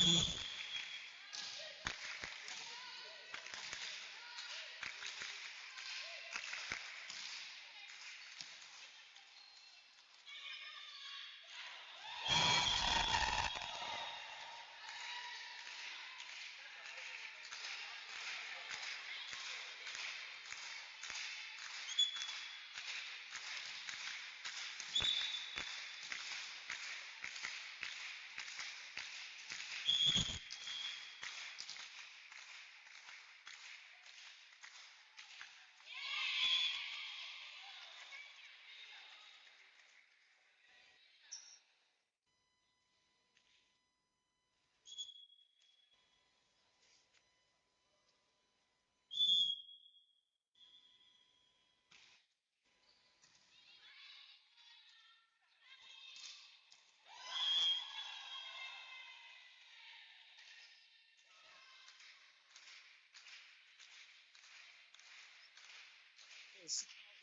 Yes,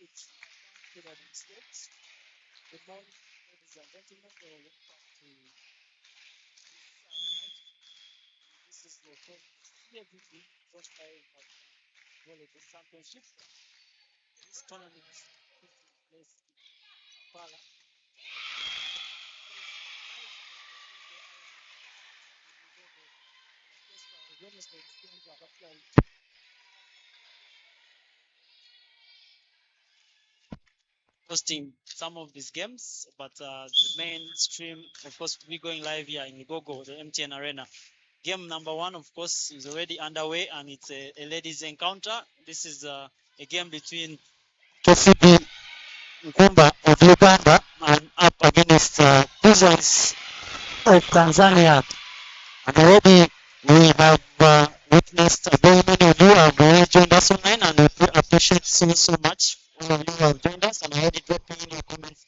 it's to the next steps. Good morning, ladies and gentlemen. Welcome to night. This is the first CFBB first time of volleyball championship. This tournament is taking place in Kampala. Wednesday, games are actually hosting some of these games, but the mainstream, of course, we're going live here in Gogo, the MTN Arena. Game number one, of course, is already underway, and it's a ladies' encounter. This is a game between Kcb-Nkumba of Uganda and up against Prisons of Tanzania. And already we have witnessed very many of you have already joined us online, and we appreciate so much all of you who have joined us and already dropping in your comments.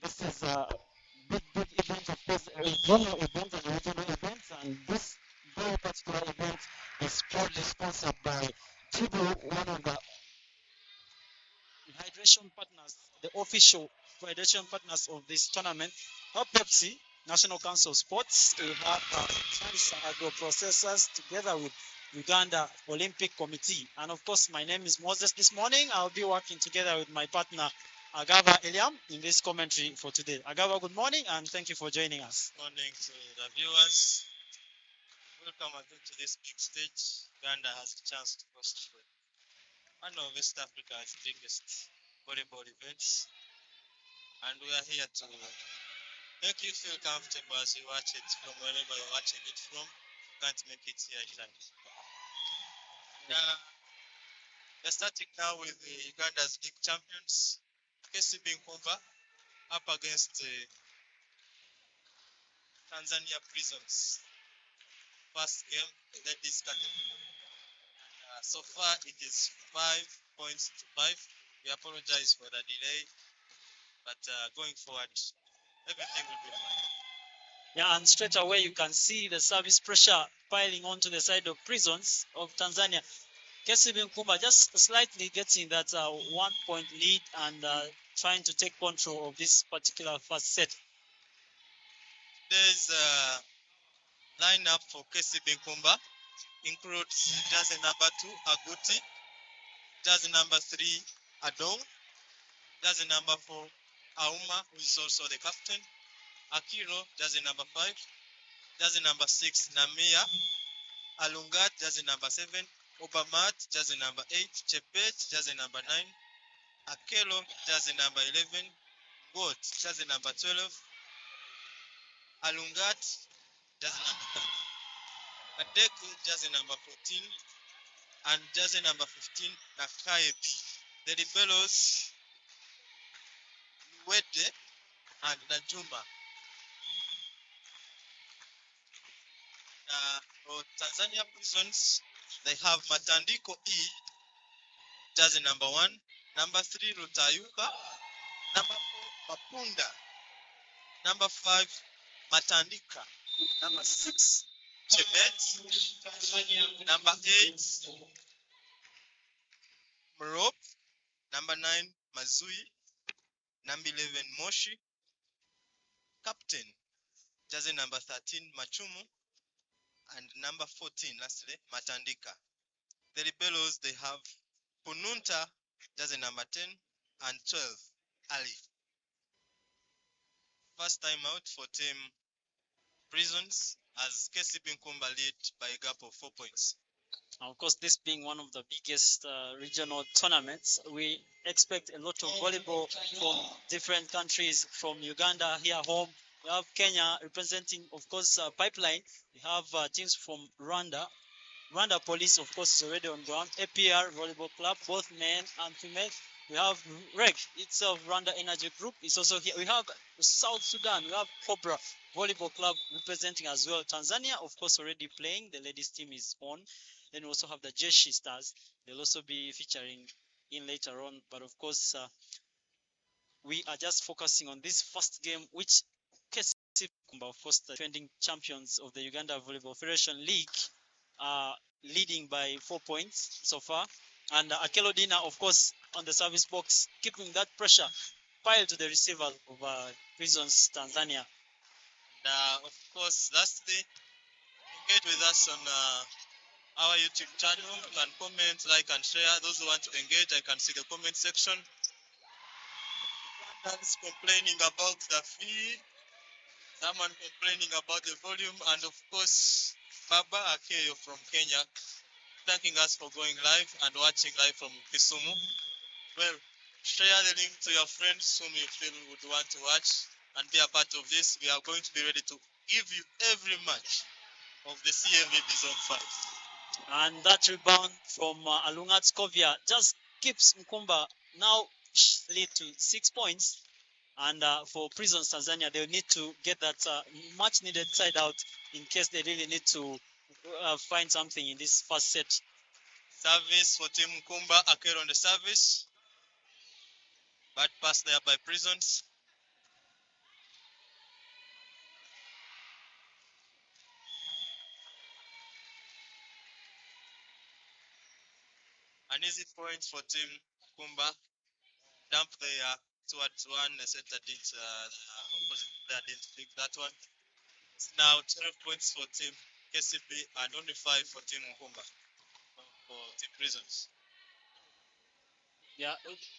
This is a big event, of course, a regional event and regional events, and this very particular event is proudly sponsored by Tibu, one of the hydration partners, the official hydration partners of this tournament. Help Pepsi, National Council of Sports, we have Cancer Agro Processors together with Uganda Olympic Committee. And of course, my name is Moses. This morning, I'll be working together with my partner, Agava Eliam, in this commentary for today. Agava, good morning, and thank you for joining us. Morning to the viewers. Welcome again to this big stage. Uganda has a chance to host one of West Africa's biggest volleyball events. And we are here to make you feel comfortable as you watch it from wherever you're watching it from. You can't make it here in we're starting now with the Uganda's league champions, Kcb-Nkumba, up against Tanzania Prisons. First game, ladies category. So far, it is 5 points to 5. We apologize for the delay, but going forward, everything will be fine. Yeah, and straight away you can see the service pressure piling onto the side of Prisons of Tanzania. Kcb-Nkumba just slightly getting that 1 point lead and trying to take control of this particular first set. Today's lineup for Kcb-Nkumba includes jersey number 2, Aguti, jersey number 3, Adong, jersey number 4, Auma, who is also the captain, Akiro, jersey number 5, jersey number 6, Namia, Alungat, jersey number 7, Obamat, jersey number 8, Chepet, jersey number 9, Akelo, jersey number 11, Goat, jersey number 12, Alungat, jersey number 10, Adeku, jersey number 14, and jersey number 15, Cavb. The Liberos, Wede, and Najuma. For Tanzania Prisons, they have Matandiko E, jersey number 1, number 3, Rutayuka, number 4, Mapunda, number 5, Matandika, number 6, Chebet, number 8, Morop, number 9, Mazui, number 11, Moshi, captain, jersey number 13, Machumu, and number 14, lastly, Matandika. The Rebellos, they have Pununta, jersey number 10, and 12, Ali. First time out for team Prisons as Kcb-Nkumba lead by a gap of 4 points. Of course, this being one of the biggest regional tournaments, we expect a lot of volleyball from different countries, from Uganda here home. We have Kenya representing, of course, Pipeline. We have teams from Rwanda. Rwanda Police, of course, is already on ground. APR Volleyball Club, both men and female. We have REG itself, Rwanda Energy Group, is also here. We have South Sudan. We have Cobra Volleyball Club representing as well. Tanzania, of course, already playing. The ladies team is on. Then we also have the Jeshi Stars. They'll also be featuring in later on. But of course, we are just focusing on this first game, which Kcb-Nkumba, of course, the defending champions of the Uganda Volleyball Federation League, are leading by 4 points so far. And Akelodina, of course, on the service box, keeping that pressure piled to the receiver of Prisons Tanzania. And of course, lastly, engage with us on our YouTube channel. You can comment, like, and share. Those who want to engage, I can see the comment section. Ugandans complaining about the fee, someone complaining about the volume, and of course, Baba Akeyo from Kenya thanking us for going live and watching live from Kisumu. Well, share the link to your friends whom you feel would want to watch and be a part of this. We are going to be ready to give you every match of the CMVB Zone 5. And that rebound from Alungat Skovia just keeps Nkumba now lead to 6 points. And for Prisons Tanzania, they'll need to get that much needed side out in case they really need to find something in this first set. Service for Team Nkumba, Akero on the service. Bad pass there by Prisons. An easy point for Team Nkumba. Dump there towards one. The center didn't, opposite player didn't pick that one. It's now 12 points for Team KCB and only 5 for Team Nkumba, for Team Prisons. Yeah,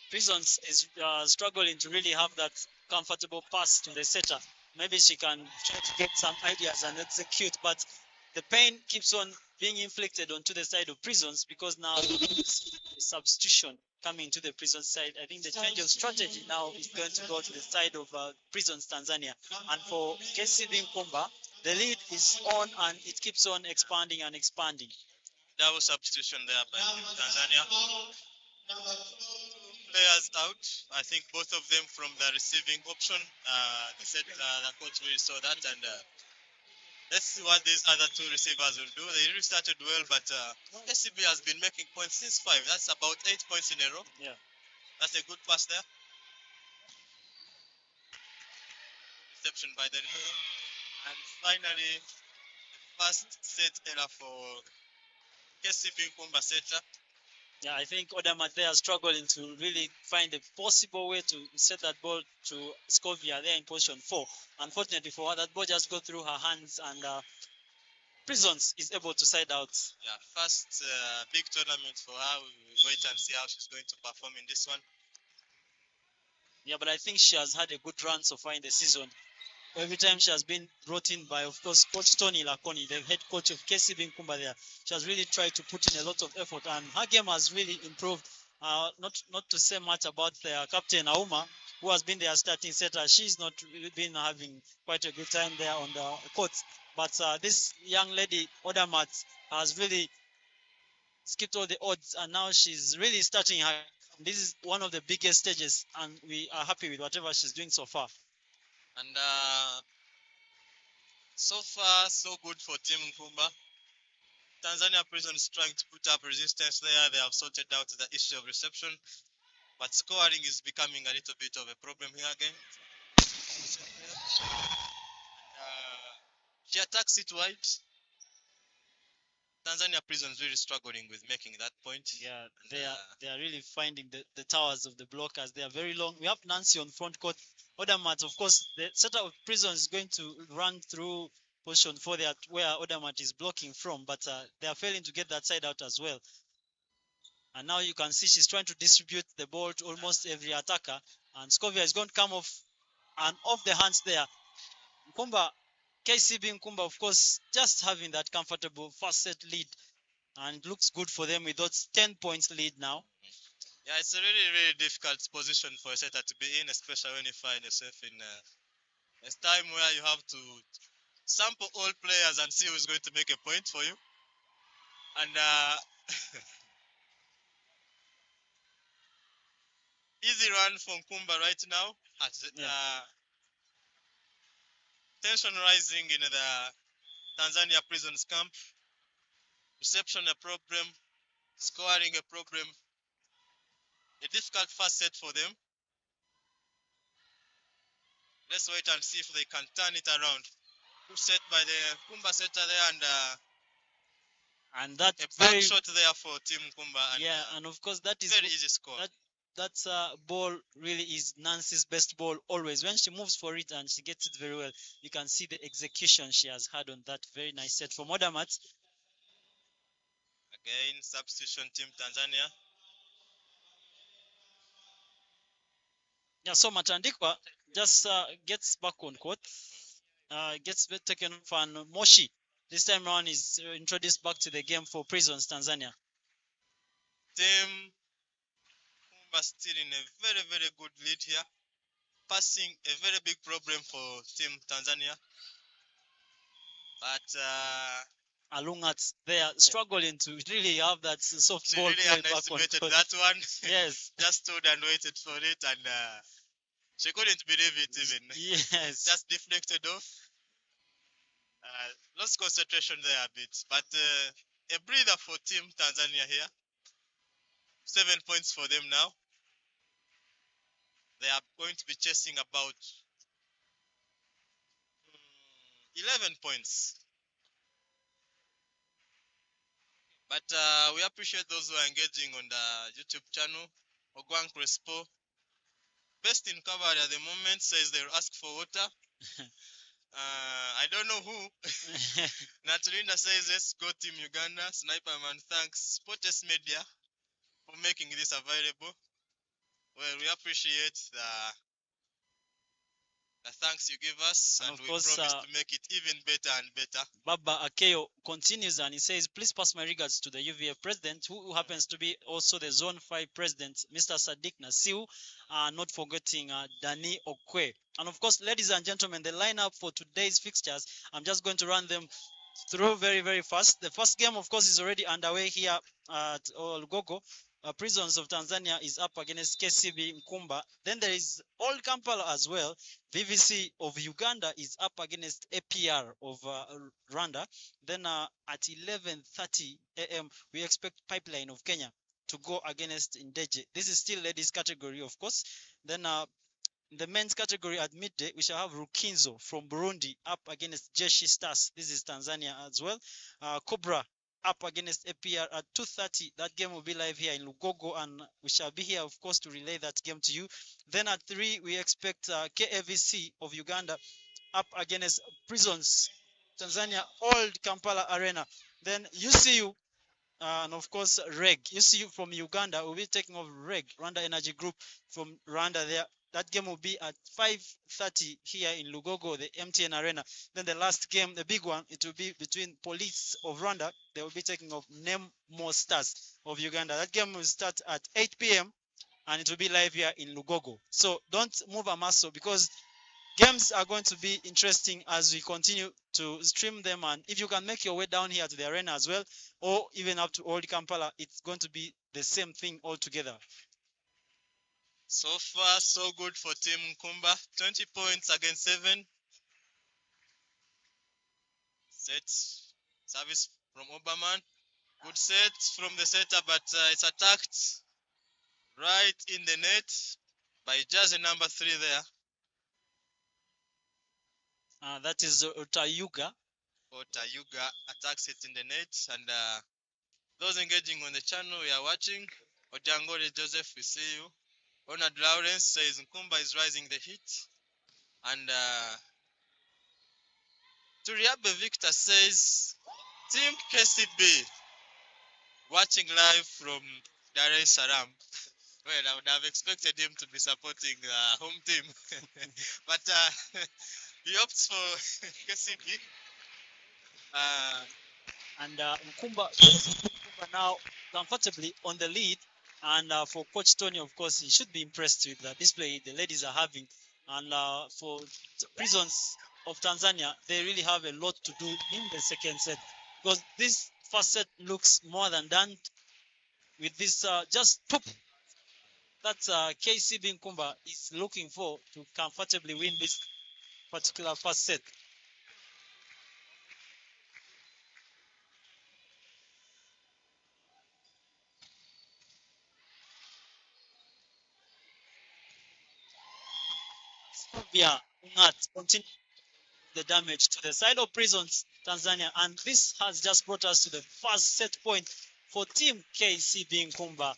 Prisons is struggling to really have that comfortable pass to the setter. Maybe she can try to get some ideas and execute, but the pain keeps on being inflicted onto the side of Prisons because now a substitution coming to the Prisons side. I think the change of strategy now is going to go to the side of Prisons Tanzania. And for Kcb-Nkumba, the lead is on and it keeps on expanding and expanding. Double substitution there by Tanzania. Players out. I think both of them from the receiving option. They said the coach really saw that, and let's see what these other two receivers will do. They really started well, but SCB has been making points since 5. That's about 8 points in a row. Yeah. That's a good pass there. Reception by the Rebel. And finally, the first set error for Kcb-Nkumba setter. Yeah, I think Odamat there is struggling to really find a possible way to set that ball to Skovia there in position 4. Unfortunately for her, that ball just got through her hands and Prisons is able to side out. Yeah, first big tournament for her. We'll wait and see how she's going to perform in this one. Yeah, but I think she has had a good run so far in the season. Every time she has been brought in by, of course, Coach Tony Lakoni, the head coach of Kcb-Nkumba there. She has really tried to put in a lot of effort, and her game has really improved. Not to say much about their captain Auma, who has been their starting setter. She's not really been having quite a good time there on the court. But this young lady, Odamat, has really skipped all the odds, and now she's really starting her. This is one of the biggest stages, and we are happy with whatever she's doing so far. And so far, so good for Team Nkumba. Tanzania Prison is trying to put up resistance there. They have sorted out the issue of reception, but scoring is becoming a little bit of a problem here again. She attacks it wide. Tanzania Prison is really struggling with making that point. Yeah, they are really finding the towers of the blockers. They are very long. We have Nancy on front court. Odamat, of course, the setup of Prison is going to run through position for that where Odamat is blocking from, but they are failing to get that side out as well. And now you can see she's trying to distribute the ball to almost every attacker, and Scovia is going to come off and off the hands there. Nkumba, Kcb-Nkumba, of course, just having that comfortable first set lead, and it looks good for them with those 10 points lead now. Yeah, it's a really, really difficult position for a setter to be in, especially when you find yourself in a time where you have to sample all players and see who's going to make a point for you. And easy run from Nkumba right now. Tension rising in the Tanzania prisons camp. Reception a problem, scoring a problem. A difficult first set for them. Let's wait and see if they can turn it around. Good set by the Nkumba setter there, and that a back shot there for Team Nkumba. And, and of course that is very easy score. That ball really is Nancy's best ball always. When she moves for it and she gets it very well, you can see the execution she has had on that very nice set from Odamat. Again, substitution Team Tanzania. Yeah, so Matandikwa just gets back on court, gets taken off, and Moshi this time around is introduced back to the game for Prisons Tanzania. Team Nkumba still in a very, very good lead here. Passing a very big problem for Team Tanzania. But Alungat, they are struggling to really have that soft ball really play back on underestimated court. that one. Yes. Just stood and waited for it, and she couldn't believe it even. Yes. Just deflected off. Lost concentration there a bit. But a breather for Team Tanzania here. 7 points for them now. They are going to be chasing about 11 points. But we appreciate those who are engaging on the YouTube channel. Ogwang Crespo, best in Cavb at the moment, says they'll ask for water. I don't know who. Natulinda says, let's go Team Uganda. Sniperman thanks Sports Media for making this available. Well, we appreciate the thanks you give us, and we promise to make it even better and better. Baba Akeyo continues and he says, please pass my regards to the UVA president, who happens to be also the Zone 5 president, Mr. Sadiq Nasiu, not forgetting Dani Okwe. And of course, ladies and gentlemen, the lineup for today's fixtures, I'm just going to run them through very, very fast. The first game, of course, is already underway here at Lugogo. Prisons of Tanzania is up against Kcb-Nkumba. Then there is Old Kampala as well. VVC of Uganda is up against APR of Rwanda. Then at 11:30 a.m. we expect Pipeline of Kenya to go against Ndeje. This is still ladies category, of course. Then in the men's category at midday, we shall have Rukinzo from Burundi up against Jeshi Stars. This is Tanzania as well. Cobra up against APR at 2:30. That game will be live here in Lugogo, and we shall be here, of course, to relay that game to you. Then at 3, we expect KAVC of Uganda up against Prisons Tanzania, Old Kampala Arena. Then UCU and of course Reg. UCU from Uganda will be taking off Reg, Rwanda Energy Group from Rwanda there. That game will be at 5:30 here in Lugogo, the MTN Arena. Then the last game, the big one, it will be between Police of Rwanda. They will be taking off Nemo Stars of Uganda. That game will start at 8 p.m. and it will be live here in Lugogo. So don't move a muscle, because games are going to be interesting as we continue to stream them. And if you can make your way down here to the arena as well, or even up to Old Kampala, it's going to be the same thing altogether. So far, so good for Team Nkumba. 20 points against 7. Set service from Oberman. Good set from the setter, but it's attacked right in the net by jersey number 3 there. That is Otayuga. Otayuga attacks it in the net, and those engaging on the channel, we are watching. Ojangore Joseph, we see you. Ronald Lawrence says Nkumba is rising the heat, and Turiabe Victor says, Team KCB, watching live from Dar es Salaam. Well, I would have expected him to be supporting the home team, but he opts for KCB. And Nkumba now comfortably on the lead. And for Coach Tony, of course, he should be impressed with the display the ladies are having. And for Prisons of Tanzania, they really have a lot to do in the second set, because this first set looks more than done with this just poop that Kcb-Nkumba is looking for to comfortably win this particular first set. Yeah, not continue the damage to the side of Prisons Tanzania, and this has just brought us to the first set point for Team Kcb-Nkumba.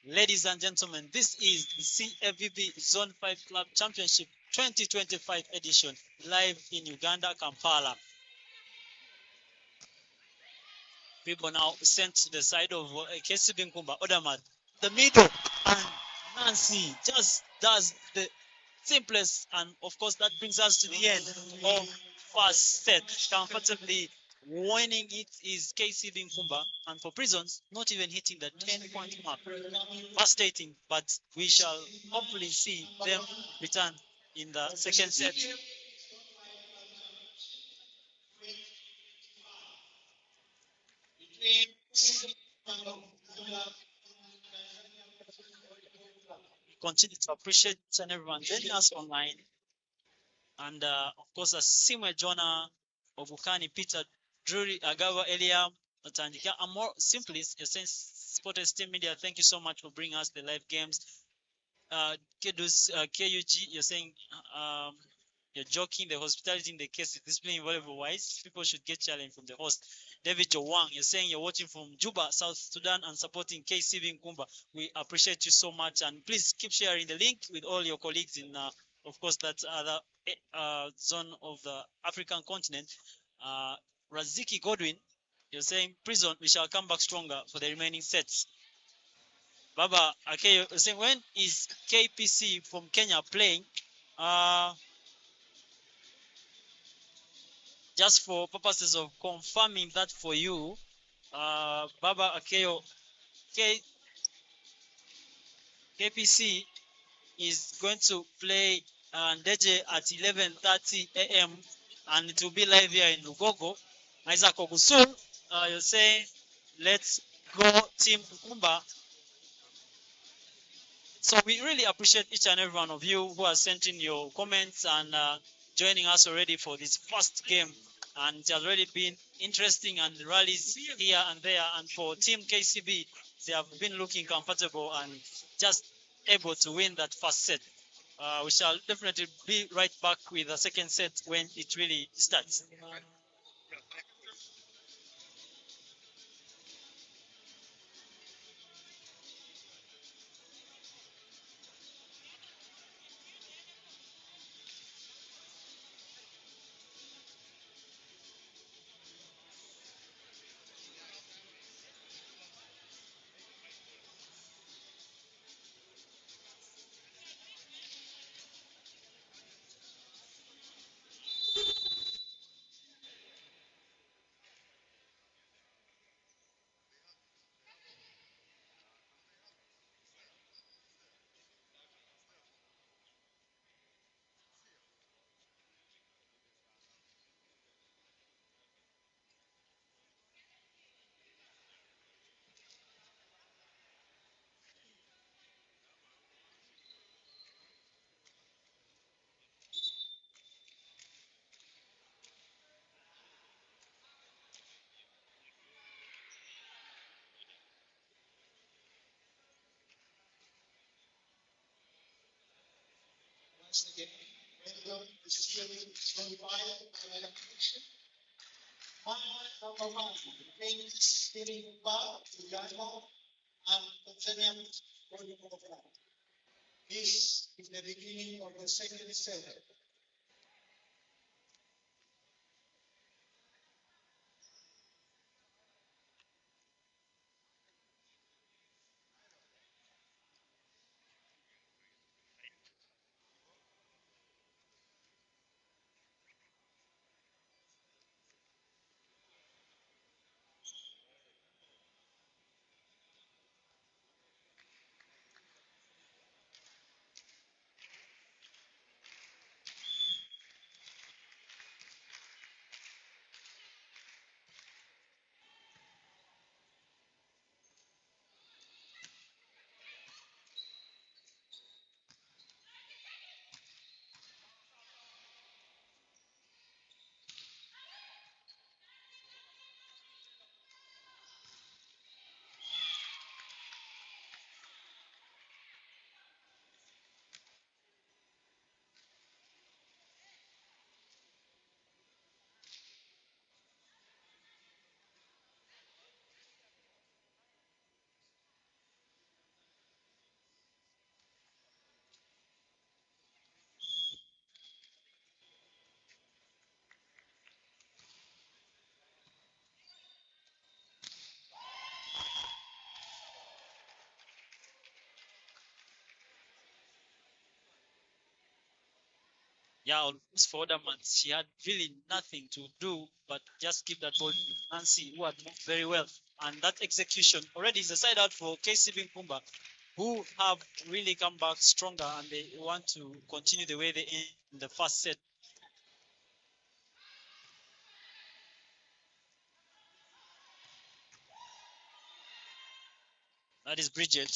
Ladies and gentlemen, this is the Cavb Zone 5 Club Championship 2025 edition, live in Uganda, Kampala. People now sent to the side of Kcb-Nkumba, Odamat, the middle, and Nancy just does the simplest, and of course that brings us to the end of first set. Comfortably winning it is Kcb-Nkumba, and for Prisons not even hitting the 10-point mark. Frustrating, but we shall hopefully see them return in the second set. We continue to appreciate each and everyone joining us online. And of course, Simwe Jonah, Obukani, Peter, Drury, Agawa, Elia, Tandika, and more simply, Sport Esteem Media, thank you so much for bringing us the live games. KUG, you're saying you're joking. The hospitality in the case is displaying volleyball wise. People should get challenged from the host. David Jowang, you're saying you're watching from Juba, South Sudan, and supporting Kcb-Nkumba. We appreciate you so much, and please keep sharing the link with all your colleagues in, of course, that other zone of the African continent. Raziki Godwin, you're saying Prison, we shall come back stronger for the remaining sets. Baba, okay, you're saying when is KPC from Kenya playing? Just for purposes of confirming that for you, Baba Akeyo, KPC is going to play Ndeje at 11:30 a.m. and it will be live here in Lugogo. Isaac Ogusul, you're saying, let's go Team Nkumba. So we really appreciate each and every one of you who are sending your comments and joining us already for this first game. And it has already been interesting, and the rallies here and there. And for Team KCB, they have been looking comfortable and just able to win that first set. We shall definitely be right back with the second set when it really starts. Yeah, almost for other months, she had really nothing to do but just give that ball to Nancy, who had moved very well. And that execution already is a side out for Kcb-Nkumba, who have really come back stronger and they want to continue the way they end in the first set. That is Bridget.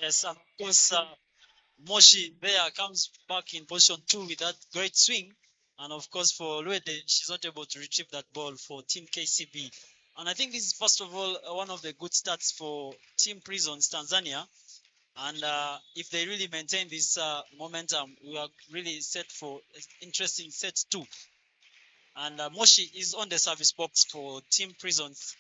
Yes, and of course, Moshi there comes back in position 2 with that great swing. And of course, for Luede, she's not able to retrieve that ball for Team KCB. And I think this is, first of all, one of the good starts for Team Prisons Tanzania. And if they really maintain this momentum, we are really set for an interesting set 2. And Moshi is on the service box for Team Prisons.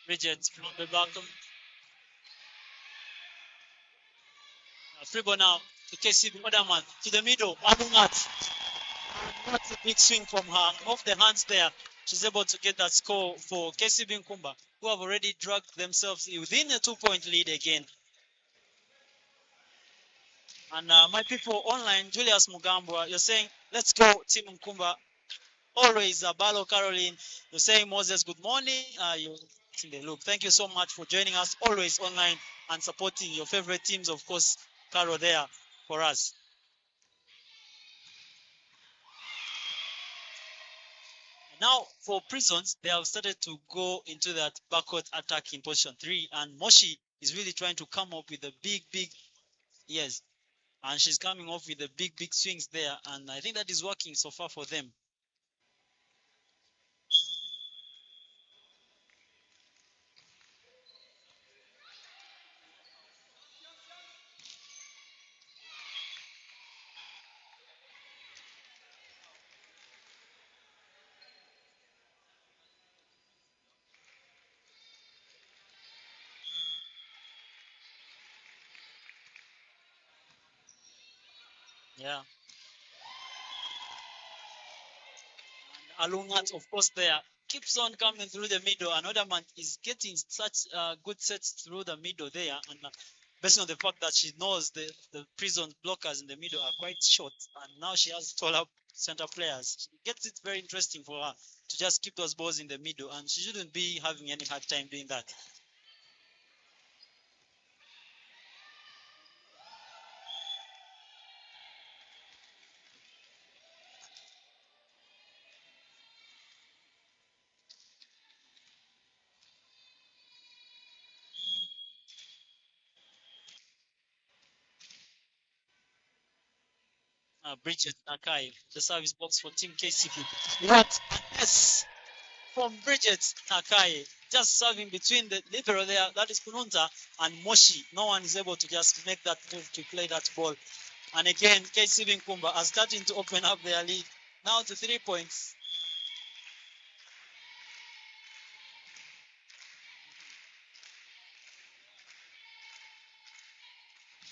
Bridget from the back. Free ball now to KCB. Other man to the middle. Abungat. That's a big swing from her off the hands there. She's able to get that score for Kcb-Nkumba, who have already dragged themselves within a 2-point lead again. And my people online, Julius Mugambwa, you're saying, let's go, Team Nkumba. Always, Balo Caroline, you're saying, Moses, good morning. You're in the loop. Thank you so much for joining us, always online and supporting your favorite teams, of course, Caro there for us. Now, for Prisons, they have started to go into that backward attack in position 3, and Moshi is really trying to come up with a big, yes, and she's coming off with the big swings there, and I think that is working so far for them. Yeah. And Alungat, of course, there keeps on coming through the middle. Another man is getting such good sets through the middle there, and based on the fact that she knows the prison blockers in the middle are quite short, and now she has taller center players. She gets it very interesting for her to just keep those balls in the middle, and she shouldn't be having any hard time doing that. Bridget Nakai, the service box for Team KCB. What an S from Bridget Nakai, just serving between the libero there, that is Kununta, and Moshi. No one is able to just make that move to play that ball. And again, Kcb-Nkumba are starting to open up their lead now to 3 points.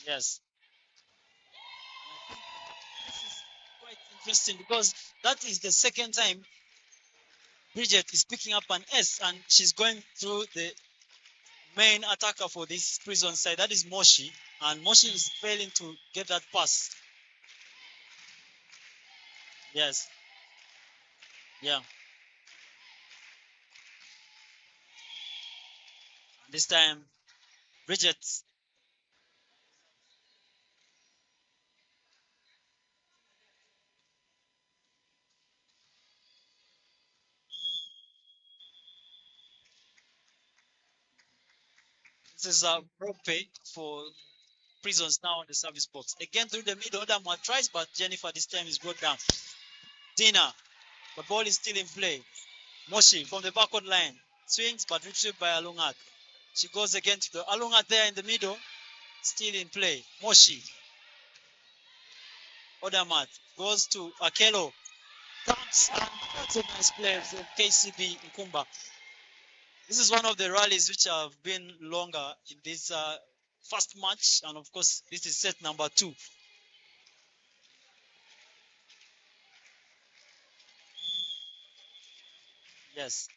Yes. This is quite interesting because that is the second time Bridget is picking up an S and she's going through the main attacker for this prison side. That is Moshi. And Moshi is failing to get that pass. Yes. Yeah. This time, Bridget. This is a rope for Prisons now in the service box. Again through the middle, Odamwa tries, but Jennifer this time is brought down. Dina, the ball is still in play. Moshi from the backward line. Swings, but retrieved by Alungat. She goes again to the Alungat there in the middle. Still in play. Moshi. Odamat goes to Akelo. Counts, and that's a nice play from Kcb-Nkumba. This is one of the rallies which have been longer in this first match, and of course, this is set number 2. Yes.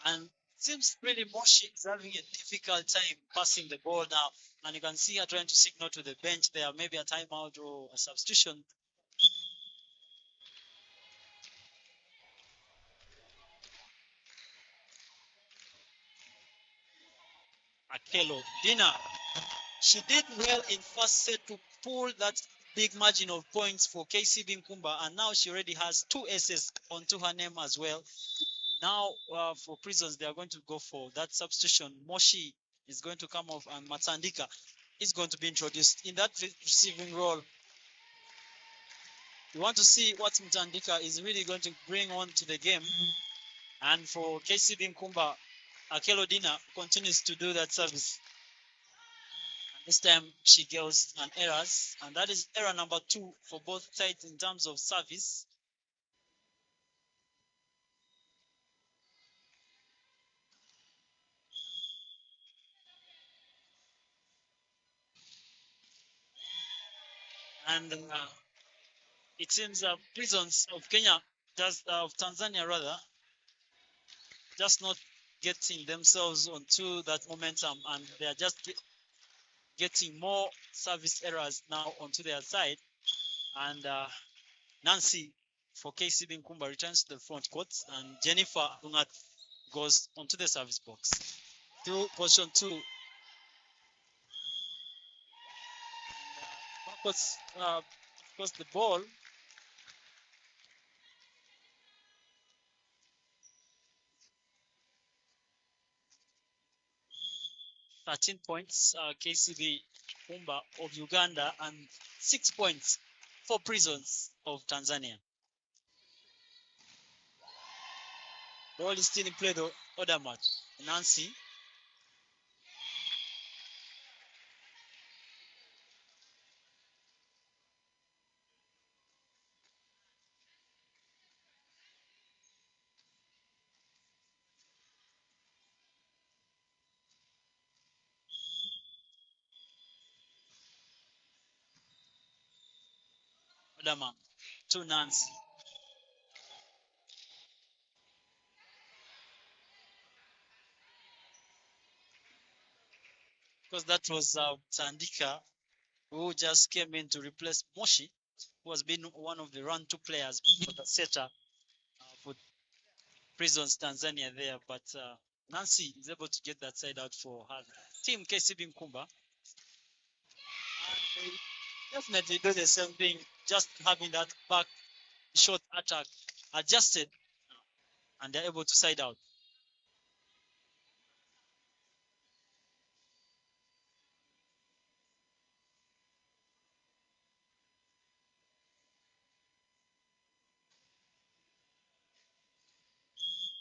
And seems really Moshi is having a difficult time passing the ball now. And you can see her trying to signal to the bench there, maybe a timeout or a substitution. Akelo. Dina, she did well in first set to pull that big margin of points for Kcb-Nkumba, and now she already has 2 aces onto her name as well. Now for Prisons, they are going to go for that substitution. Moshi is going to come off, and Matandika is going to be introduced in that receiving role. We want to see what Mtandika is really going to bring on to the game. And for Kcb-Nkumba, Akelo Dina continues to do that service. And this time she goes an errors, and that is error number 2 for both sides in terms of service. And it seems Prisons of Kenya, of Tanzania rather, just not getting themselves onto that momentum, and they are just getting more service errors now onto their side. And Nancy for Kcb-Nkumba returns to the front court, and Jennifer Lungat goes onto the service box. To position 2. Of course, the ball. 13 points, Kcb-Nkumba of Uganda, and 6 points for Prisons of Tanzania. Ball is still in play though. Other match. Nancy. Odama to Nancy. Because that was Sandika, who just came in to replace Moshi, who has been one of the run 2 players for the setter for Prisons Tanzania there. But Nancy is able to get that side out for her team, Kcb-Nkumba. And they definitely do the same thing, just having that back short attack adjusted, and they're able to side out.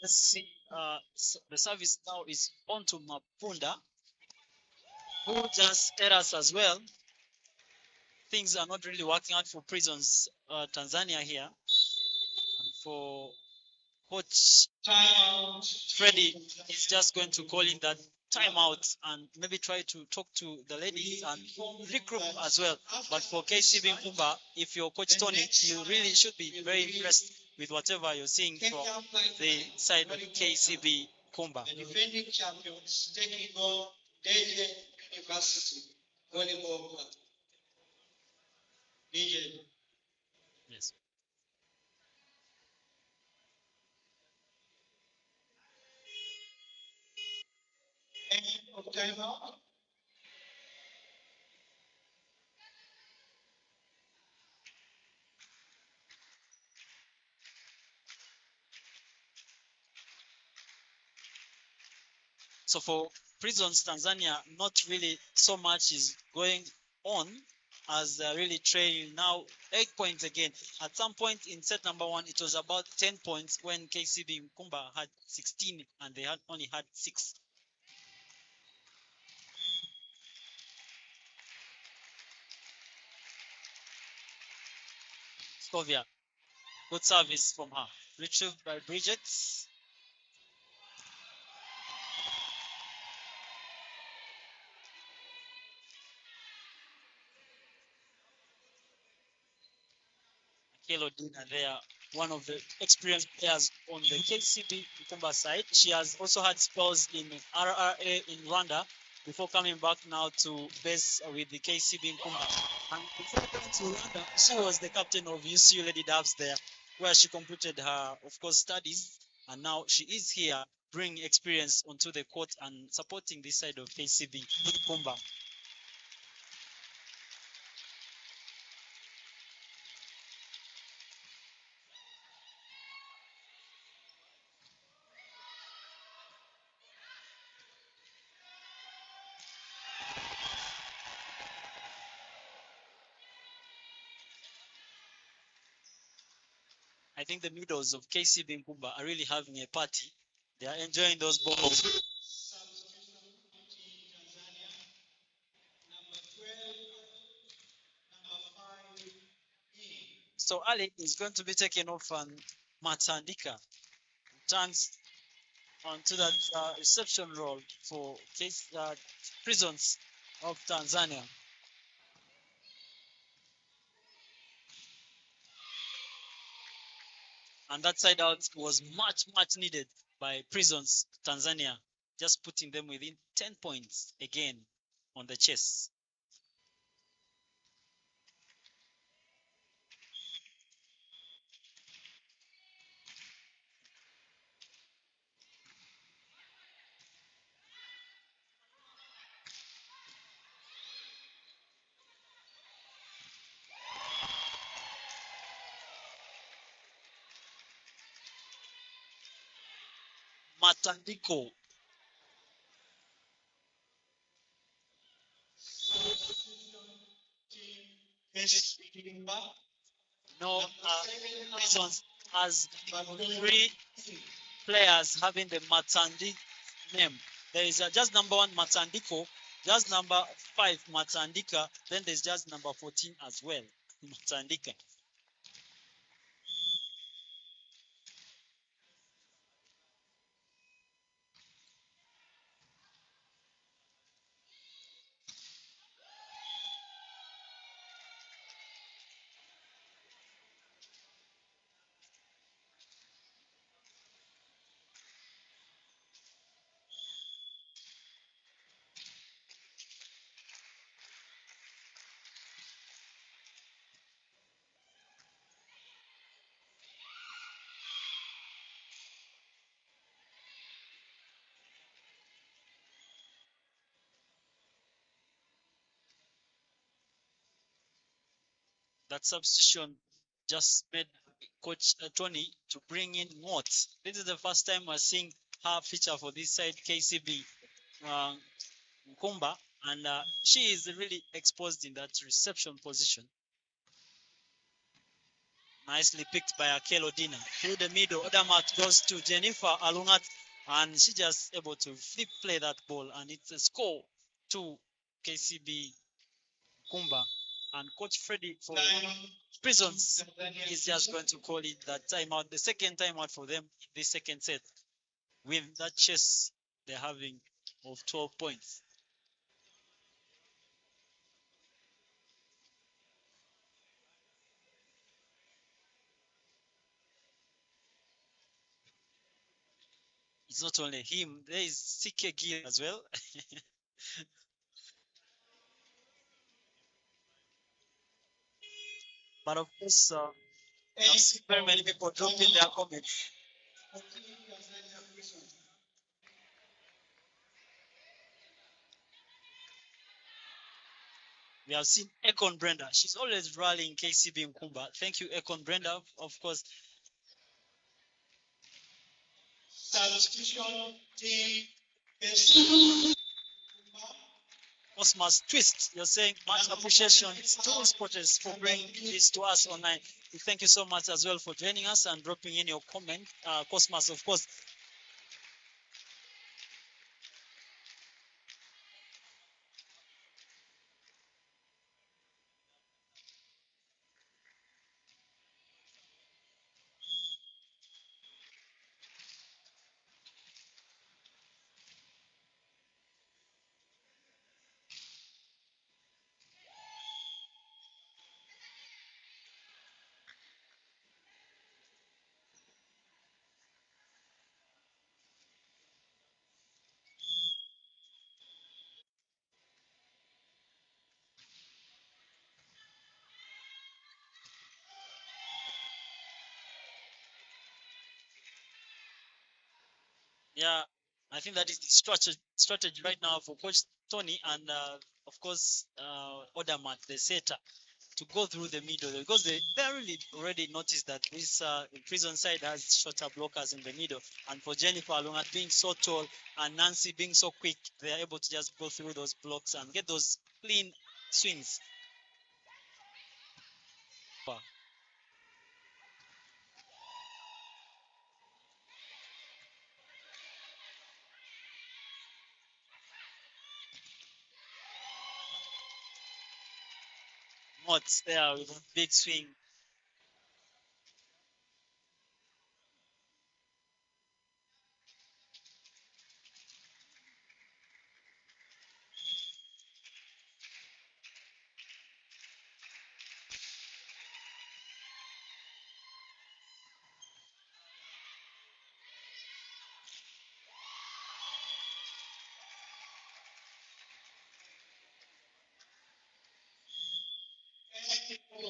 Let's see. The service now is on to Mapunda, who just errors as well. things are not really working out for Prisons Tanzania here. And for Coach Freddy is just going to call in that timeout and maybe try to talk to the ladies and regroup as well. But for Kcb-Nkumba, if you're Coach Tony, you really should be very impressed with whatever you're seeing from the side of Kcb-Nkumba. Defending champions taking on DJ University volleyball club. DJ. Yes. End of timeout. So for Prisons Tanzania, not really so much is going on as they're really trailing now 8 points again. At some point in set number 1, it was about 10 points when Kcb-Nkumba had 16 and they had only had 6. Scovia, good service from her. Retrieved by Bridget. Kelo Dina there, one of the experienced players on the Kcb-Nkumba side. She has also had spells in RRA in Rwanda before coming back now to base with the Kcb-Nkumba. And before going to Rwanda, she was the captain of UCU Lady Doves there, where she completed her, of course, studies. And now she is here, bringing experience onto the court and supporting this side of Kcb-Nkumba. I think the middles of Kcb-Nkumba are really having a party. They are enjoying those balls. So Ali is going to be taken off and Matandika turns onto that reception role for Prisons of Tanzania. And that side out was much needed by Prisons Tanzania, just putting them within 10 points again on the chess. Matandiko. No, Prisons has 3 players having the Matandi name. There is just number 1 Matandiko, just number 5 Matandika, then there's just number 14 as well, Matandika. That substitution just made Coach Tony to bring in Mott. This is the first time we're seeing her feature for this side, Kcb-Nkumba, and she is really exposed in that reception position. Nicely picked by Akelo Dina. Through the middle, Odamat goes to Jennifer Alungat, and she just able to flip play that ball, and it's a score to Kcb-Nkumba. and Coach Freddy for Time. Prisons is just going to call it that timeout, the second timeout for them in the second set, with that chase they're having of 12 points. It's not only him, there is CK Gill as well. But of course, I've seen very many people dropping their comments. We have seen Ekon Brenda. She's always rallying Kcb-Nkumba. Thank you, Ekon Brenda. Of course, Substitution team. Cosmas Twist, you're saying much appreciation to supporters for bringing this to us online. We thank you so much as well for joining us and dropping in your comment. Cosmas, of course, yeah, I think that is the strategy right now for Coach Tony and, of course, Odamat, the setter, to go through the middle because they really already noticed that this prison side has shorter blockers in the middle. And for Jennifer Alonga being so tall and Nancy being so quick, they are able to just go through those blocks and get those clean swings. Mots there with a big swing.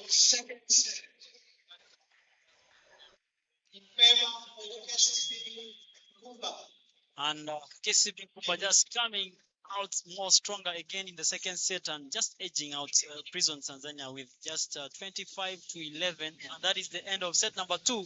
Second set. In favor of Kcb-Nkumba. And Kcb-Nkumba just coming out more stronger again in the second set and just edging out Prison Tanzania with just 25-11. And that is the end of set number 2.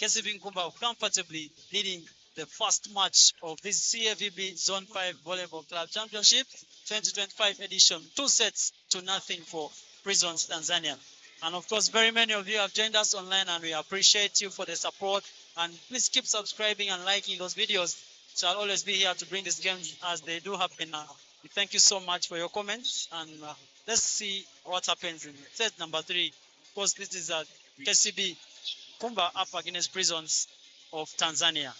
Kcb-Nkumba comfortably leading the first match of this CAVB Zone 5 Volleyball Club Championship 2025 edition. 2-0 for Prisons Tanzania. And of course, very many of you have joined us online and we appreciate you for the support. And please keep subscribing and liking those videos. So I'll always be here to bring these games as they do happen. We thank you so much for your comments. And let's see what happens in set number 3. Of course, this is Kcb-Nkumba up against Prisons of Tanzania.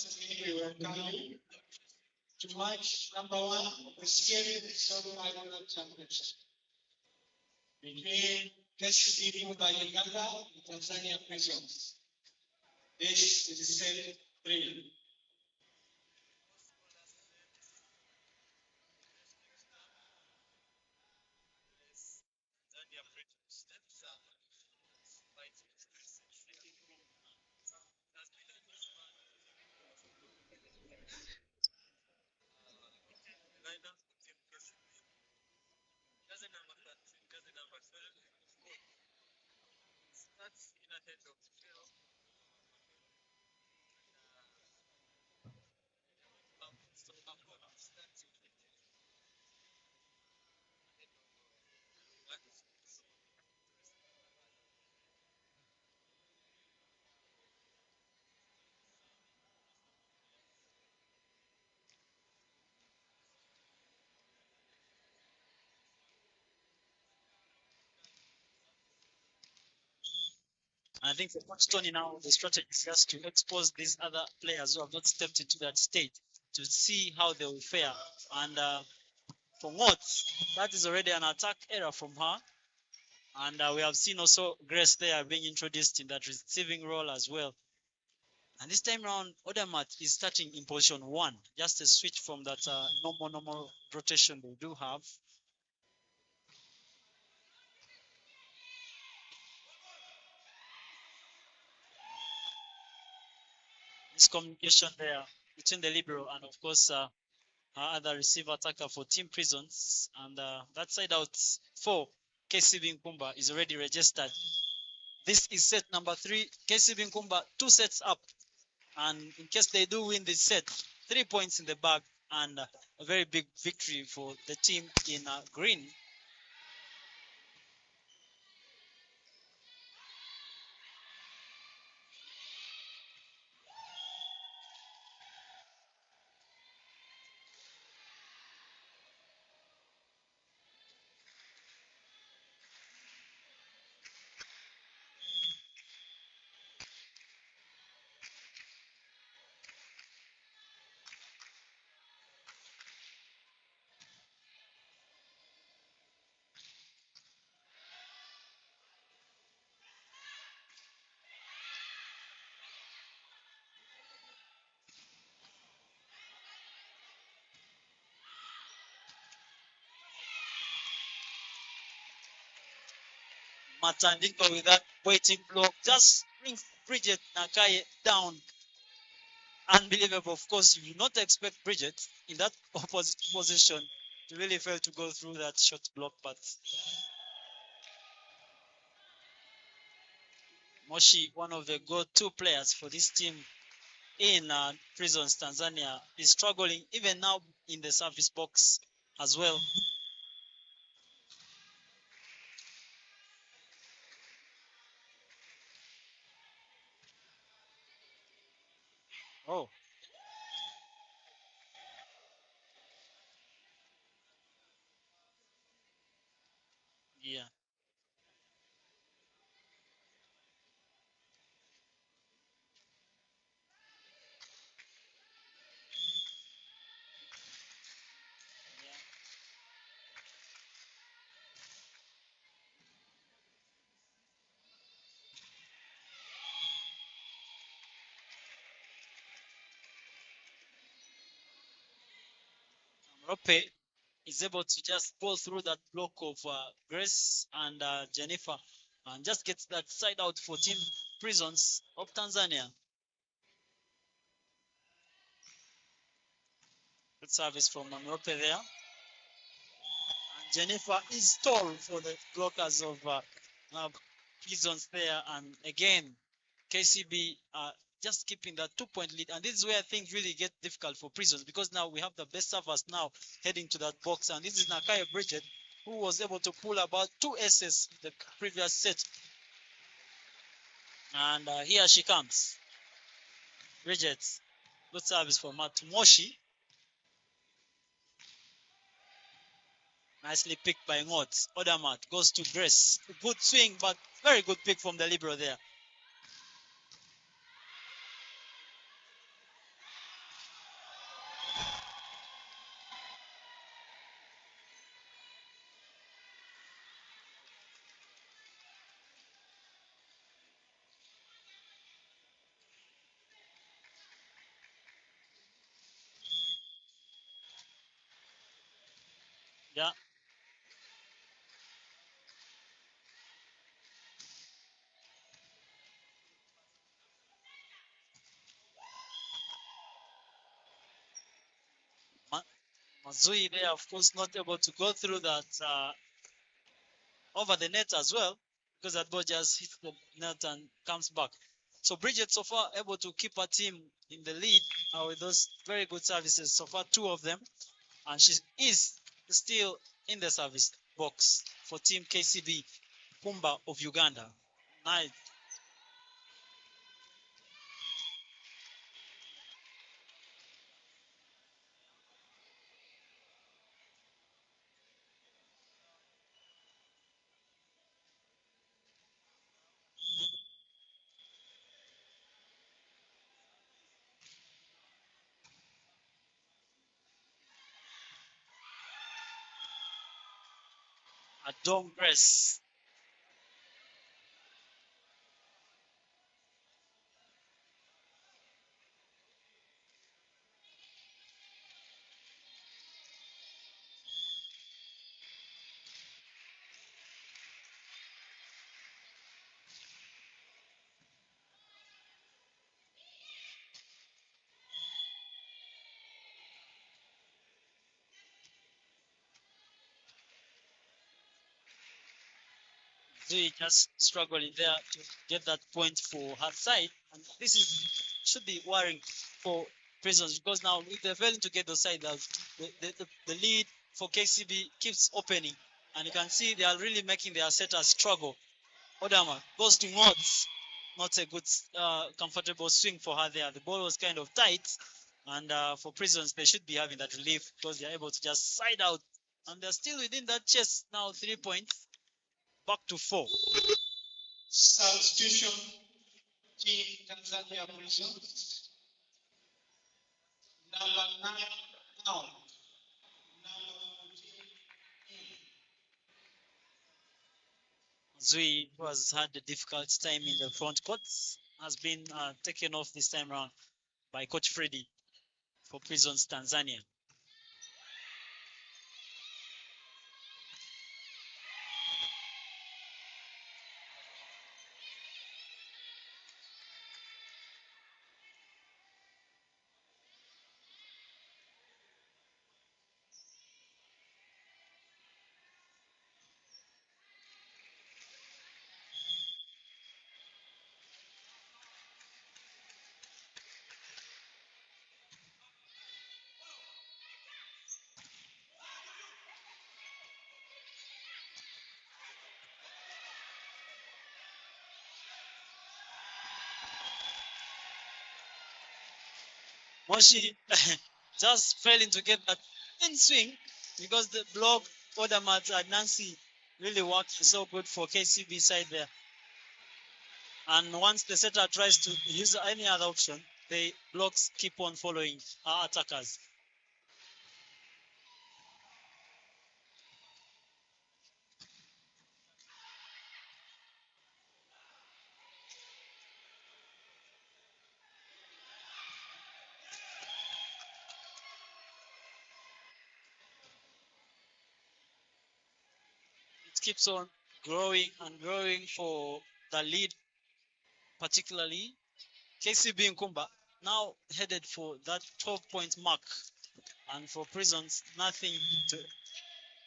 once again we welcome you to match number 1 of the series semi-final championship between Kcb-Nkumba Uganda and Tanzania Prisons. This is set 3. I think for Coach Tony now, the strategy is just to expose these other players who have not stepped into that state to see how they will fare. And for Watts, that is already an attack error from her. And we have seen also Grace there being introduced in that receiving role as well. And this time around, Odermatt is starting in position 1, just a switch from that normal rotation they do have. This communication there between the libero and, of course, our other receiver attacker for Team Prisons. And that side out for Kcb-Nkumba is already registered. This is set number 3. Kcb-Nkumba 2 sets up. And in case they do win this set, 3 points in the bag and a very big victory for the team in green. Matandiko with that waiting block just brings Bridget Nakaye down. Unbelievable. Of course, you do not expect Bridget in that opposite position to really fail to go through that short block, but Moshi, one of the go-to players for this team in Prisons Tanzania, is struggling even now in the service box as well. Oh. Yeah. Rope is able to just pull through that block of Grace and Jennifer and just get that side out for Team Prisons of Tanzania. Good service from Rope there. And Jennifer is tall for the blockers of Prisons there. And again, KCB just keeping that 2-point lead. And this is where things really get difficult for Prisons because now we have the best servers now heading to that box. And this is Nakaya Bridget, who was able to pull about 2 aces in the previous set. And here she comes. Bridget. Good service for Matumoshi. Nicely picked by Ngot. Odermatt goes to Grace. Good swing, but very good pick from the libero there. Yeah. Ma- Mazui there, of course, not able to go through that over the net as well, because that ball just hits the net and comes back. So Bridget so far able to keep her team in the lead with those very good services. So far, 2 of them, and she is still in the service box for Team Kcb-Nkumba of Uganda. Nice. A dome press. Zui just struggling there to get that point for her side. And this should be worrying for Prisons, because now if they're failing to get the side, the lead for KCB keeps opening. And you can see they are really making their setters struggle. Odama goes to Mods. Not a good, comfortable swing for her there. The ball was kind of tight. And for Prisons, they should be having that relief because they're able to just side out. And they're still within that chest now, 3 points. Back to 4. Substitution, Team Tanzania Prisons. Number 9 out. Number 14 in. Zui, who has had a difficult time in the front court, has been taken off this time round by Coach Freddy for Prisons Tanzania. Moshi just failing to get that in swing because the block Odamat and Nancy really worked so good for KCB side there. And once the setter tries to use any other option, the blocks keep on following our attackers. It keeps on growing and growing for the lead, particularly Kcb-Nkumba now headed for that 12-point mark. And for Prisons, nothing to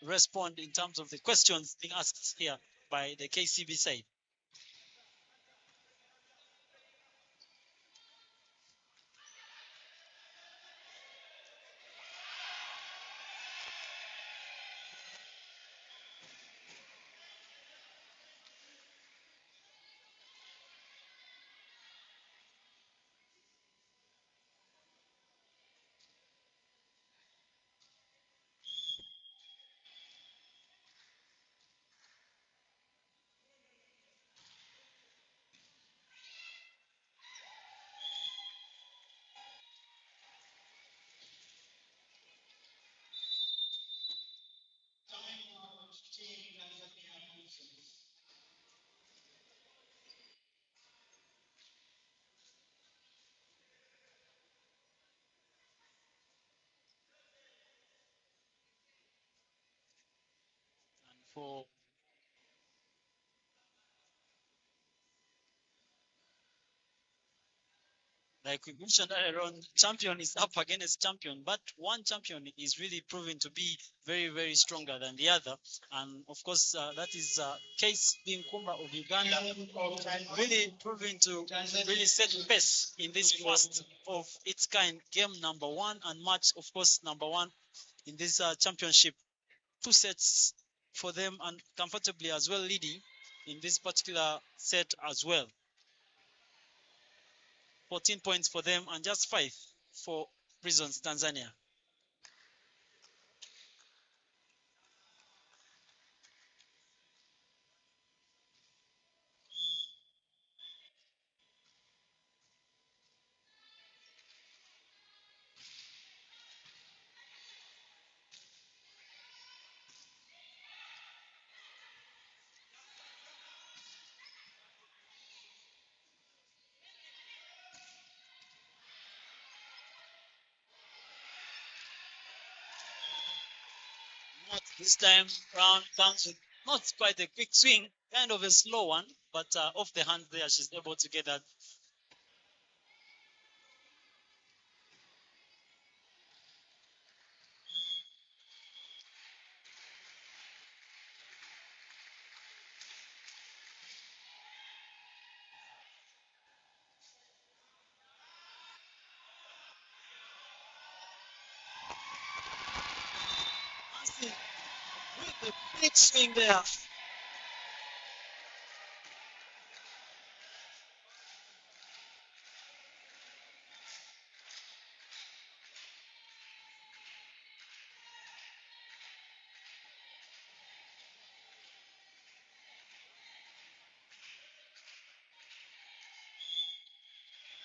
respond in terms of the questions being asked here by the KCB side. for like we mentioned earlier on, champion is up against champion, but one champion is really proven to be very, very stronger than the other. And of course, that is Kcb-Nkumba of Uganda, really proving to really set pace in this first of its kind game number one and match, of course, number one in this championship. Two sets for them and comfortably as well leading in this particular set as well. 14 points for them and just 5 for Prisons Tanzania. Not this time round comes with not quite a quick swing, kind of a slow one, but off the hand there, she's able to get that. With the big swing there.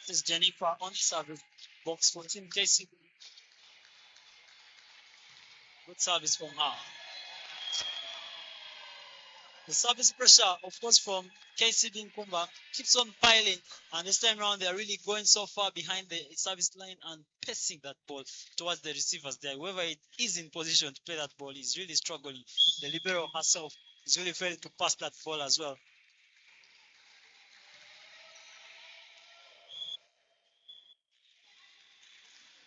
This is Jennifer on service. Box 14, Casey. Good service from her. The service pressure, of course, from Kcb-Nkumba keeps on piling. And this time around, they're really going so far behind the service line and pacing that ball towards the receivers there. Whoever is in position to play that ball is really struggling. The libero herself is really failing to pass that ball as well.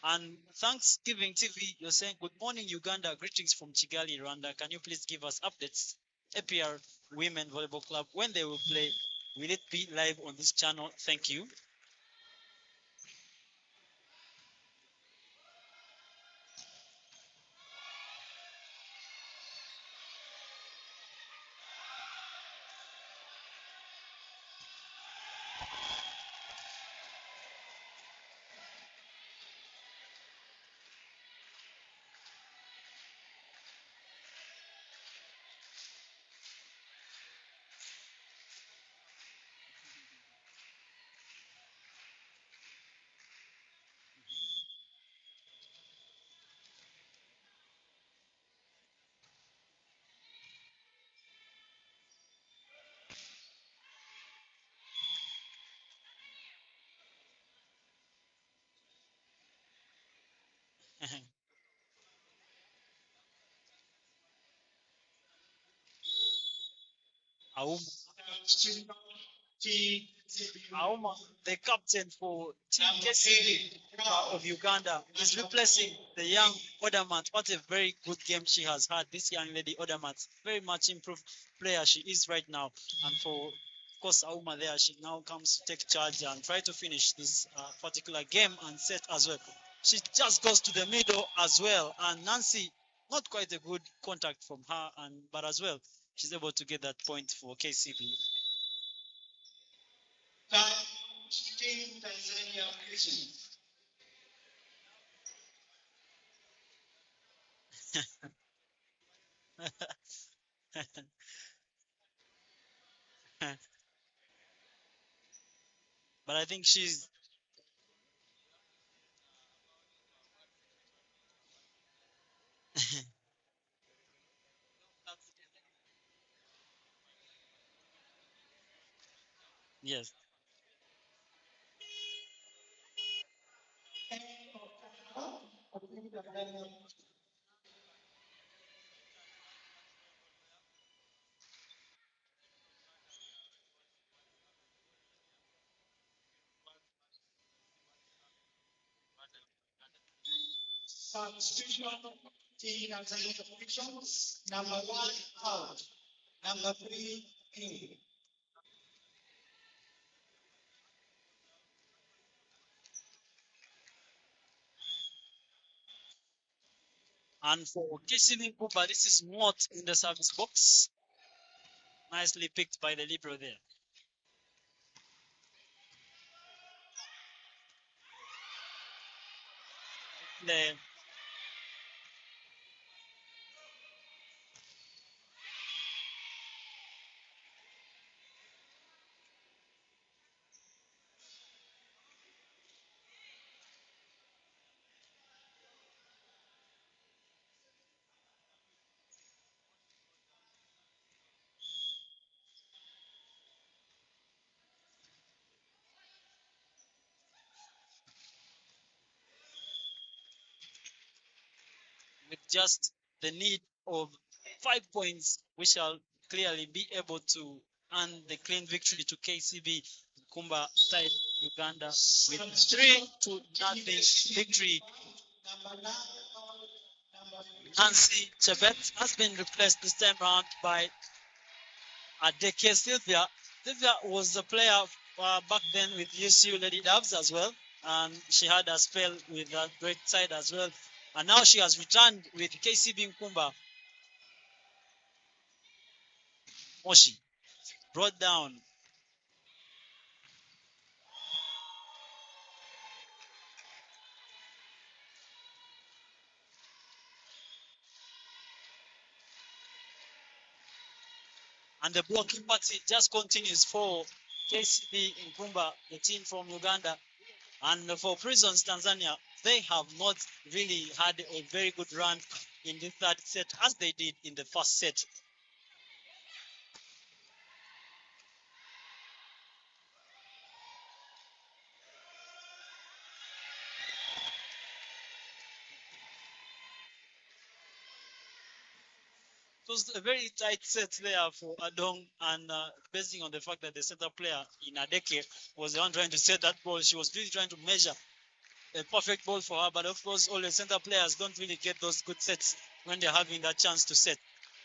And Thanksgiving TV, you're saying, good morning, Uganda. Greetings from Kigali, Rwanda. Can you please give us updates? APR Women Volleyball Club, when they will play, will it be live on this channel? Thank you. Auma, Auma, the captain for Team Kcb of Uganda, is replacing the young Odamat. What a very good game she has had. This young lady, Odamat, very much improved player she is right now. And for, of course, Auma there, she now comes to take charge and try to finish this particular game and set as well. She just goes to the middle as well. And Nancy, not quite a good contact from her, but as well, she's able to get that point for Kcb. Time Team Tanzania Christians. But I think she's yes. Substitution, Team Tanzania officials. Number 1 out. Number 3 in. And for Kcb-Nkumba, this is Mott in the service box. Nicely picked by the libero there. The with just the need of 5 points, we shall clearly be able to earn the clean victory to Kcb-Nkumba side Uganda with 3-0 victory. Nancy Chebet has been replaced this time around by Adeke Sylvia. Sylvia was a player back then with UCU Lady Dubs as well, and she had a spell with a great side as well. And now she has returned with Kcb-Nkumba. Moshi brought down. And the blocking party just continues for Kcb-Nkumba, the team from Uganda. And for Prisons Tanzania, they have not really had a very good run in the third set as they did in the first set. It was a very tight set there for Adong, and basing on the fact that the center player in Adeke was the one trying to set that ball, she was really trying to measure a perfect ball for her. But of course, all the center players don't really get those good sets when they're having that chance to set.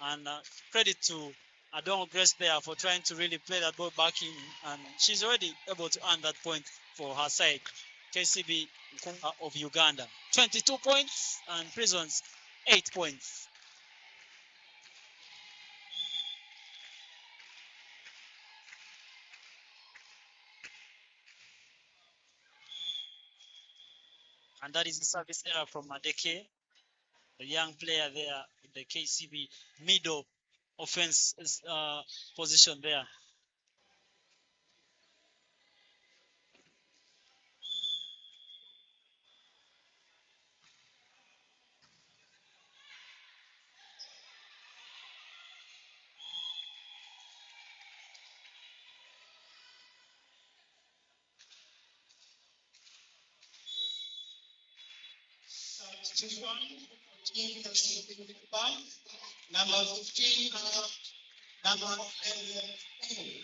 And credit to Adong Grace there for trying to really play that ball back in, and she's already able to earn that point for her side. Kcb-Nkumba of Uganda, 22 points, and Prisons 8 points. And that is the service error from Adeke, the young player there in the KCB middle offense position there. Substitution, Team Kcb-Nkumba. Number 15 out. Number 11 in.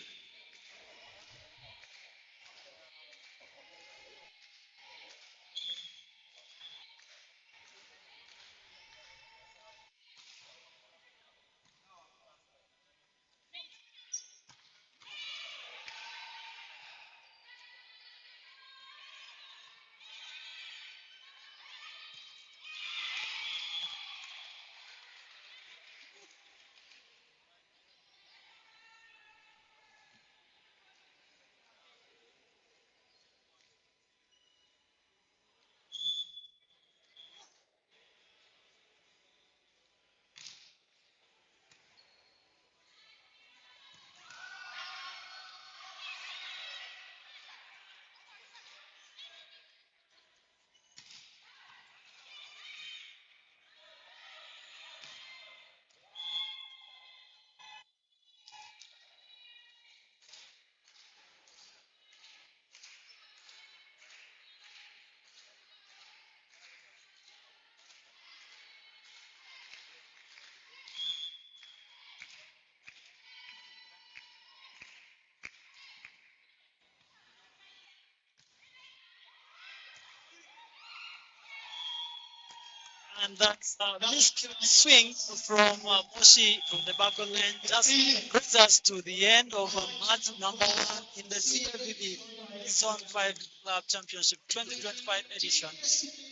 And that's missed swing from Moshi from the back of the lane just brings us to the end of match number 1 in the CFBB Zone 5 Club Championship 2025 edition.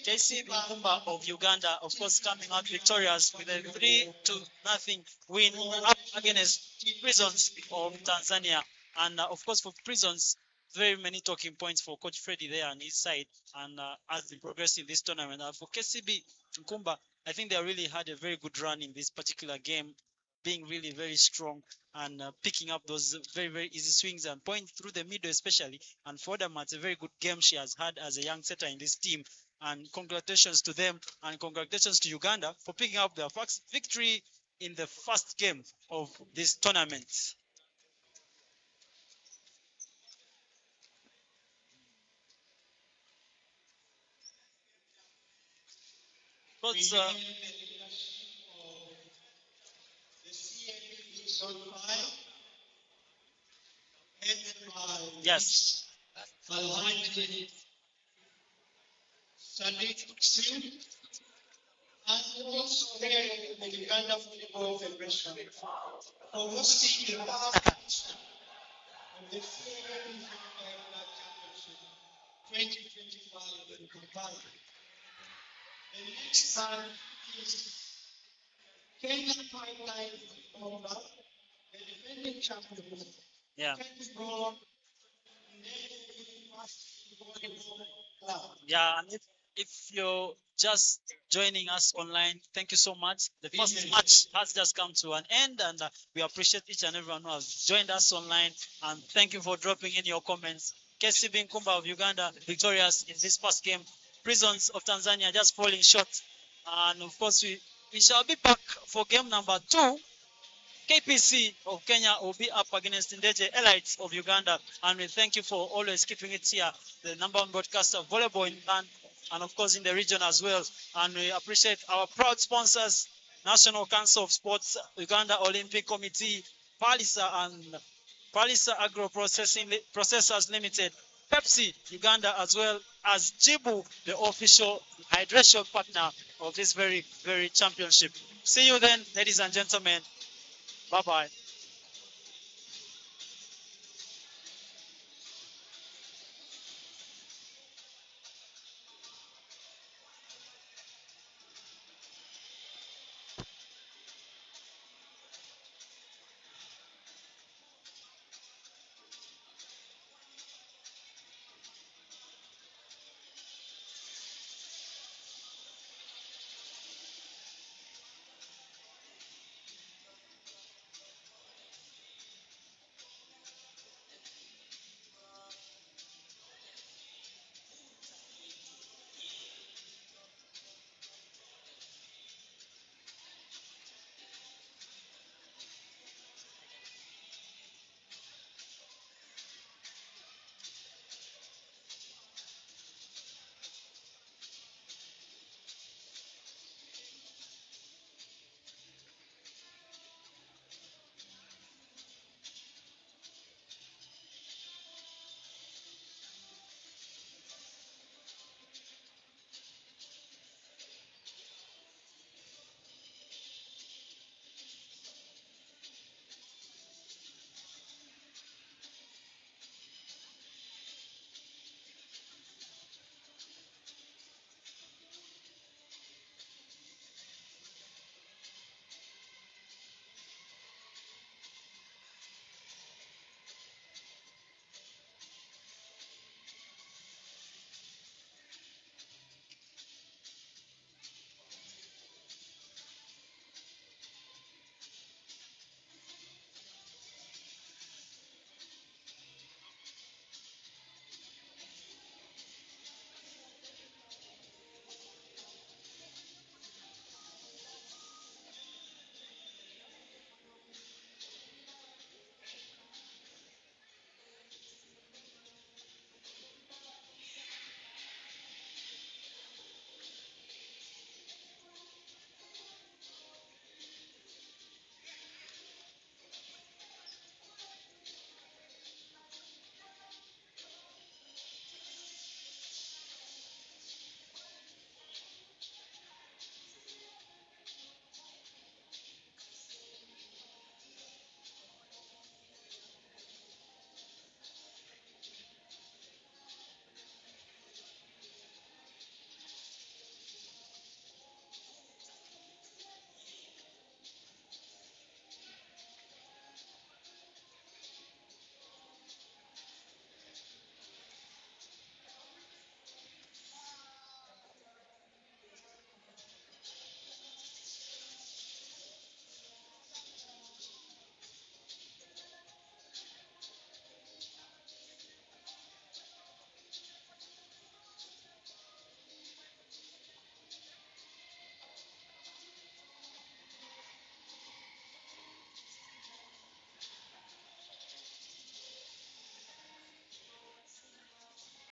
Kcb-Nkumba of Uganda, of course, coming out victorious with a 3-0 win up against Prisons of Tanzania. And of course, for Prisons, very many talking points for Coach Freddy there on his side. And as they progress in this tournament, for Kcb-Nkumba, I think they really had a very good run in this particular game, being really very strong and picking up those very, very easy swings and point through the middle especially. And for them, it's a very good game she has had as a young setter in this team. And congratulations to them and congratulations to Uganda for picking up their first victory in the first game of this tournament. But, We have the leadership of the CFB Zone 5, headed by yes, Alhaji Sadiq Singh, and also headed the Uganda Football Federation for hosting the last edition of the CFB Zone 5 Club Championship 2025 in Kampala. The next time is Kenya Pipeline Nkumba, the defending champions, yeah. taking on volleyball club. Yeah, and if you're just joining us online, thank you so much. The first match has just come to an end, and we appreciate each and everyone who has joined us online. And thank you for dropping in your comments. Kcb-Nkumba of Uganda victorious in this first game. Prisons of Tanzania just falling short. And of course, we shall be back for game number 2. KPC of Kenya will be up against Ndeje Elites of Uganda. And we thank you for always keeping it here, the number 1 broadcaster of volleyball in land and of course in the region as well. And we appreciate our proud sponsors, National Council of Sports, Uganda Olympic Committee, Palisa and Palisa Agro Processors Limited, Pepsi Uganda, as well as Jibu, the official hydration partner of this very, very championship. See you then, ladies and gentlemen. Bye-bye.